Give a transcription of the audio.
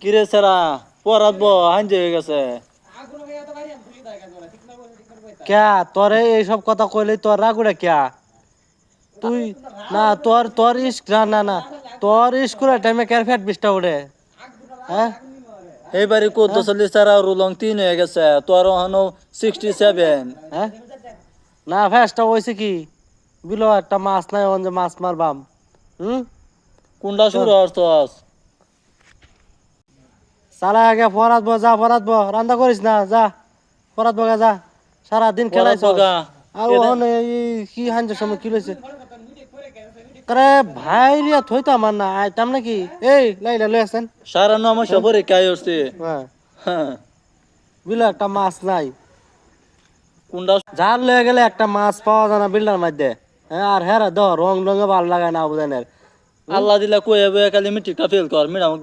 কিরে সারা পরাত হাঞ্জে হয়ে গেছে। ক্যা তোরে এইসব কথা কইলে তোর রাগুড়ে ক্যা তুই না তোর তোর না তোর স্কুলের টাইমে কেন ফ্যাট বিশটা উঠে হ্যাঁ এইবারে কত হ্যাঁ চল্লিশ সারা রুলং 3 হয়ে গেছে, তোর হনো 67। হ্যাঁ না ফ্যাসটা হয়েছে কি বিলো একটা মাছ নাই ওন যে মাছ মারবাম হুম কোনটা তোর শুরু হরছস? চালা আগে ফরাত বো রান্না করিস না যা ফরাত বগা যা সারাদিন পরাত খেলাইছস বগা আর এটা ওহন এই কি হাঞ্জের সময় কি লইছে আরে ভাই রিয়া থইতো আমার না আইতাম নাকি এই লাইলা লই আসেন সারা নমস্য হ্যাঁ পরীক্ষায় হচ্ছে। হ্যাঁ হ্যাঁ, বিলো একটা মাছ নাই কোনটা জাল লয়ে গেলে একটা মাছ পাওয়া যায় না বিল্ডার মধ্যে হ্যাঁ আর হ্যাঁ দ রং রঙে ভালো লাগায় না বুঝেনের আল্লাহ দিলা কয়ে বয়ে খালি মিট্রিকটা ফেল কর, মিডামক